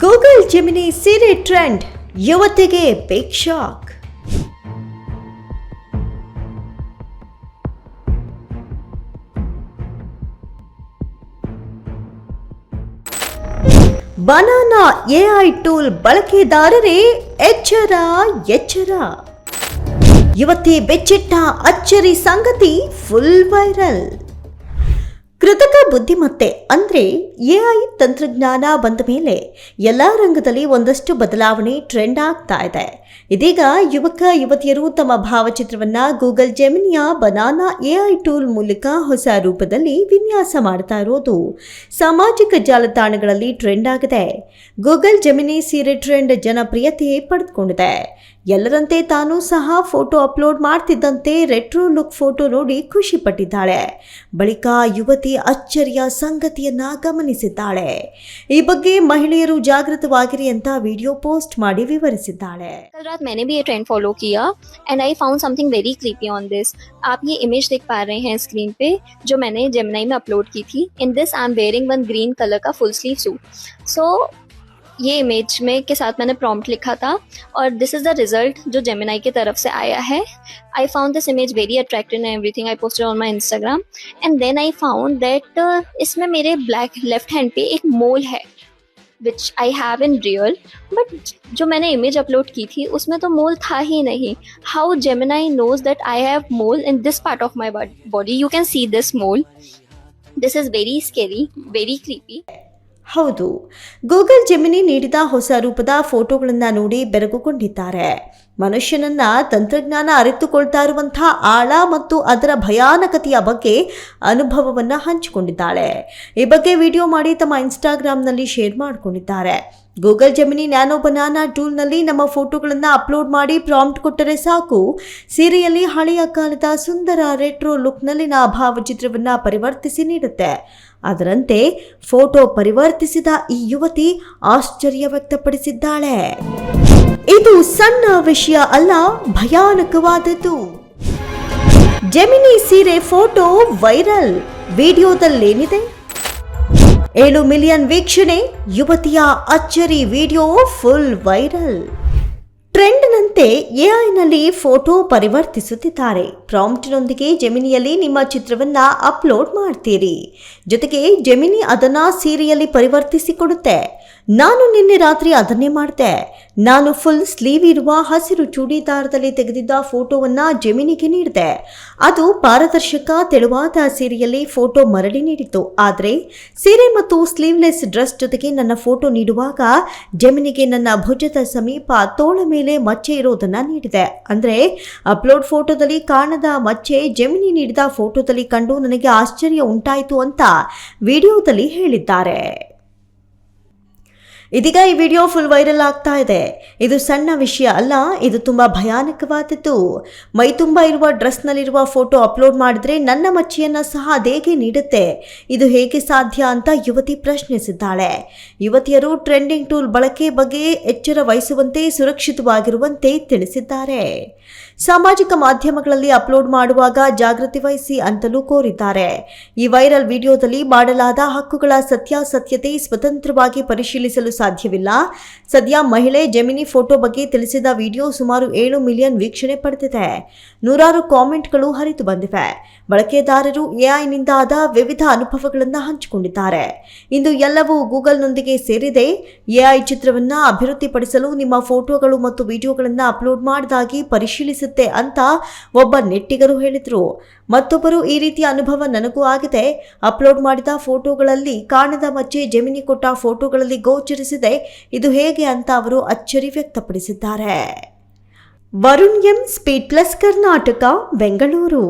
Google Gemini ಸೀರೆ trend ಯುವತಿಗೆ big shock. Banana AI tool ಬಳಕೆದಾರರೇ ಎಚ್ಚರ ಎಚ್ಚರ. ಯುವತಿ ಬೆಚ್ಚಿಟ್ಟ ಅಚ್ಚರಿ ಸಂಗತಿ ಫುಲ್ ವೈರಲ್. ಕೃತಕ ಬುದ್ಧಿಮತ್ತೆ ಅಂದ್ರೆ ಎಐ ತಂತ್ರಜ್ಞಾನ ಬಂದ ಮೇಲೆ ಎಲ್ಲ ರಂಗದಲ್ಲಿ ಒಂದಷ್ಟು ಬದಲಾವಣೆ ಟ್ರೆಂಡ್ ಆಗ್ತಾ ಇದೆ. ಇದೀಗ ಯುವಕ ಯುವತಿಯರು ತಮ್ಮ ಭಾವಚಿತ್ರವನ್ನ ಗೂಗಲ್ ಜೆಮಿನಿಯ ಬನಾನಾ ಎಐ ಟೂಲ್ ಮೂಲಕ ಹೊಸ ರೂಪದಲ್ಲಿ ವಿನ್ಯಾಸ ಮಾಡ್ತಾ ಇರೋದು ಸಾಮಾಜಿಕ ಜಾಲತಾಣಗಳಲ್ಲಿ ಟ್ರೆಂಡ್ ಆಗಿದೆ. ಗೂಗಲ್ ಜೆಮಿನಿ ಸೀರೆ ಟ್ರೆಂಡ್ ಜನಪ್ರಿಯತೆ ಪಡೆದುಕೊಂಡಿದೆ. ಎಲ್ಲರಂತೆ ತಾನೂ ಸಹ ಫೋಟೋ ಅಪ್ಲೋಡ್ ಮಾಡ್ತಿದ್ದಂತೆ ರೆಟ್ರೋ ಲುಕ್ ಫೋಟೋ ನೋಡಿ ಖುಷಿ ಪಟ್ಟಿದ್ದಾಳೆ. ಬಳಿಕ ಯುವತಿ ಅಚ್ಚರಿಯ ಸಂಗತಿಯನ್ನ ಗಮನಿಸಿದ್ದಾಳೆ. ಈ ಬಗ್ಗೆ ಮಹಿಳೆಯರು ಜಾಗೃತವಾಗಿರಿ ಅಂತ ವಿಡಿಯೋ ಪೋಸ್ಟ್ ಮಾಡಿ ವಿವರಿಸಿದ್ದಾಳೆ. कल रात मैंने भी ये ट्रेंड फॉलो किया and I found something very creepy on this. आप ये इमेज देख पा रहे हैं स्क्रीन पे जो मैंने जेमिनी में अपलोड की थी. In this I am wearing one green colour का फुल स्लीव सूट. सो ये इमेज में के साथ मैंने प्रॉम्प्ट लिखा था और दिस इज द रिजल्ट जो जेमिनी की तरफ से आया है. I found this image very attractive and everything. I posted on my Instagram and then I found that इसमें मेरे ब्लैक लेफ्ट हैंड पे एक मोल है which I have in real, but जो मैंने इमेज अपलोड की थी उसमें तो मोल था ही नहीं. How Gemini knows that I have mole in this part of my body. You can see this mole. This is very scary, very creepy. ಹೌದು, ಗೂಗಲ್ ಜೆಮಿನಿ ನೀಡಿದ ಹೊಸ ರೂಪದ ಫೋಟೋಗಳನ್ನು ನೋಡಿ ಬೆರಗುಗೊಂಡಿದ್ದಾರೆ. ಮನುಷ್ಯನನ್ನ ತಂತ್ರಜ್ಞಾನ ಅರಿತುಕೊಳ್ತಾ ಇರುವಂತಹ ಆಳ ಮತ್ತು ಅದರ ಭಯಾನಕತೆಯ ಬಗ್ಗೆ ಅನುಭವವನ್ನ ಹಂಚಿಕೊಂಡಿದ್ದಾಳೆ. ಈ ಬಗ್ಗೆ ವಿಡಿಯೋ ಮಾಡಿ ತಮ್ಮ ಇನ್ಸ್ಟಾಗ್ರಾಮ್ನಲ್ಲಿ ಶೇರ್ ಮಾಡಿಕೊಂಡಿದ್ದಾರೆ. ಗೂಗಲ್ ಜೆಮಿನಿ ನ್ಯಾನೋ ಬನಾನಾ ಟೂಲ್ನಲ್ಲಿ ನಮ್ಮ ಫೋಟೋಗಳನ್ನು ಅಪ್ಲೋಡ್ ಮಾಡಿ ಪ್ರಾಂಪ್ಟ್ ಕೊಟ್ಟರೆ ಸಾಕು, ಸೀರೆಯಲ್ಲಿ ಹಳೆಯ ಕಾಲದ ಸುಂದರ ರೆಟ್ರೋ ಲುಕ್ನಲ್ಲಿನ ಭಾವಚಿತ್ರವನ್ನು ಪರಿವರ್ತಿಸಿ ನೀಡುತ್ತೆ. ಅದರಂತೆ ಫೋಟೋ ಪರಿವರ್ತಿಸಿದ ಈ ಯುವತಿ ಆಶ್ಚರ್ಯ ವ್ಯಕ್ತಪಡಿಸಿದ್ದಾಳೆ. ಇದು ಸಣ್ಣ ವಿಷಯ ಅಲ್ಲ, ಭಯಾನಕವಾದದ್ದು. ಜೆಮಿನಿ ಸೀರೆ ಫೋಟೋ ವೈರಲ್. ವಿಡಿಯೋದಲ್ಲೇನಿದೆ? 7 ಮಿಲಿಯನ್ ವೀಕ್ಷಣೆ. ಯುವತಿಯ ಅಚ್ಚರಿ ವಿಡಿಯೋ ಫುಲ್ ವೈರಲ್. ಟ್ರೆಂಡ್ನಂತೆ ಎಐನಲ್ಲಿ ಫೋಟೋ ಪರಿವರ್ತಿಸುತ್ತಿದ್ದಾರೆ. ಪ್ರಾಂಪ್ಟ್ನೊಂದಿಗೆ ಜೆಮಿನಿಯಲ್ಲಿ ನಿಮ್ಮ ಚಿತ್ರವನ್ನ ಅಪ್ಲೋಡ್ ಮಾಡ್ತೀರಿ. ಜೊತೆಗೆ ಜೆಮಿನಿ ಅದನ್ನ ಸೀರೆಯಲ್ಲಿ ಪರಿವರ್ತಿಸಿಕೊಡುತ್ತೆ. ನಾನು ನಿನ್ನೆ ರಾತ್ರಿ ಅದನ್ನೇ ಮಾಡಿದೆ. ನಾನು ಫುಲ್ ಸ್ಲೀವ್ ಇರುವ ಹಸಿರು ಚೂಡಿದಾರದಲ್ಲಿ ತೆಗೆದಿದ್ದ ಫೋಟೋವನ್ನ ಜೆಮಿನಿಗೆ ನೀಡಿದೆ. ಅದು ಪಾರದರ್ಶಕ ತೆಳುವಾದ ಸೀರೆಯಲ್ಲಿ ಫೋಟೋ ಮರಳಿ ನೀಡಿತು. ಆದರೆ ಸೀರೆ ಮತ್ತು ಸ್ಲೀವ್ಲೆಸ್ ಡ್ರೆಸ್ ಜೊತೆಗೆ ನನ್ನ ಫೋಟೋ ನೀಡುವಾಗ ಜೆಮಿನಿಗೆ ನನ್ನ ಭುಜದ ಸಮೀಪ ತೋಳ ಮೇಲೆ ಮಚ್ಚೆ ಇರೋದನ್ನ ನೀಡಿದೆ. ಅಂದ್ರೆ ಅಪ್ಲೋಡ್ ಫೋಟೋದಲ್ಲಿ ಕಾಣದ ಮಚ್ಚೆ ಜೆಮಿನಿ ನೀಡಿದ ಫೋಟೋದಲ್ಲಿ ಕಂಡು ನನಗೆ ಆಶ್ಚರ್ಯ ಉಂಟಾಯಿತು ಅಂತ ವಿಡಿಯೋದಲ್ಲಿ ಹೇಳಿದ್ದಾರೆ. ಇದೀಗ ಈ ವಿಡಿಯೋ ಫುಲ್ ವೈರಲ್ ಆಗ್ತಾ ಇದೆ. ಇದು ಸಣ್ಣ ವಿಷಯ ಅಲ್ಲ, ಇದು ತುಂಬಾ ಭಯಾನಕವಾದದ್ದು. ಮೈ ತುಂಬ ಇರುವ ಡ್ರೆಸ್ನಲ್ಲಿರುವ ಫೋಟೋ ಅಪ್ಲೋಡ್ ಮಾಡಿದ್ರೆ ನನ್ನ ಮಚ್ಚೆಯನ್ನ ಸಹ ಅದೇಗೆ ನೀಡುತ್ತೆ. ಇದು ಹೇಗೆ ಸಾಧ್ಯ ಅಂತ ಯುವತಿ ಪ್ರಶ್ನಿಸಿದ್ದಾಳೆ. ಯುವತಿಯರು ಟ್ರೆಂಡಿಂಗ್ ಟೂಲ್ ಬಳಕೆ ಬಗ್ಗೆ ಎಚ್ಚರ ವಹಿಸುವಂತೆ, ಸುರಕ್ಷಿತವಾಗಿರುವಂತೆ ತಿಳಿಸಿದ್ದಾರೆ. ಸಾಮಾಜಿಕ ಮಾಧ್ಯಮಗಳಲ್ಲಿ ಅಪ್ಲೋಡ್ ಮಾಡುವಾಗ ಜಾಗೃತಿ ವಹಿಸಿ ಅಂತಲೂ ಕೋರಿದ್ದಾರೆ. ಈ ವೈರಲ್ ವಿಡಿಯೋದಲ್ಲಿ ಮಾಡಲಾದ ಹಕ್ಕುಗಳ ಸತ್ಯಾಸತ್ಯತೆ ಸ್ವತಂತ್ರವಾಗಿ ಪರಿಶೀಲಿಸಲು ಸಾಧ್ಯವಿಲ್ಲ. ಸದ್ಯ ಮಹಿಳೆ ಜೆಮಿನಿ ಫೋಟೋ ಬಗ್ಗೆ ತಿಳಿಸಿದ ವಿಡಿಯೋ ಸುಮಾರು 7 ಮಿಲಿಯನ್ ವೀಕ್ಷಣೆ ಪಡೆದಿದೆ. ನೂರಾರು ಕಾಮೆಂಟ್ಗಳು ಹರಿದು ಬಂದಿವೆ. ಬಳಕೆದಾರರು ಎಐನಿಂದ ಆದ ವಿವಿಧ ಅನುಭವಗಳನ್ನು ಹಂಚಿಕೊಂಡಿದ್ದಾರೆ. ಇಂದು ಎಲ್ಲವೂ ಗೂಗಲ್ನೊಂದಿಗೆ ಸೇರಿದೆ. ಎಐ ಚಿತ್ರವನ್ನ ಅಭಿವೃದ್ಧಿಪಡಿಸಲು ನಿಮ್ಮ ಫೋಟೋಗಳು ಮತ್ತು ವಿಡಿಯೋಗಳನ್ನು ಅಪ್ಲೋಡ್ ಮಾಡಿದಾಗಿ ಪರಿಶೀಲಿಸುತ್ತೆ ಅಂತ ಒಬ್ಬ ನೆಟ್ಟಿಗರು ಹೇಳಿದರು. ಮತ್ತೊಬ್ಬರು ಈ ರೀತಿಯ ಅನುಭವ ನನಗೂ ಆಗಿದೆ. ಅಪ್ಲೋಡ್ ಮಾಡಿದ ಫೋಟೋಗಳಲ್ಲಿ ಕಾಣದ ಮಚ್ಚೆ ಜೆಮಿನಿ ಕೊಟ್ಟ ಫೋಟೋಗಳಲ್ಲಿ ಗೋಚರಿಸಿದೆ. ಇದು ಹೇಗೆ ಅಂತ ಅವರು ಅಚ್ಚರಿ ವ್ಯಕ್ತಪಡಿಸಿದ್ದಾರೆ. Varun M, speed plus Karnataka, Bengaluru.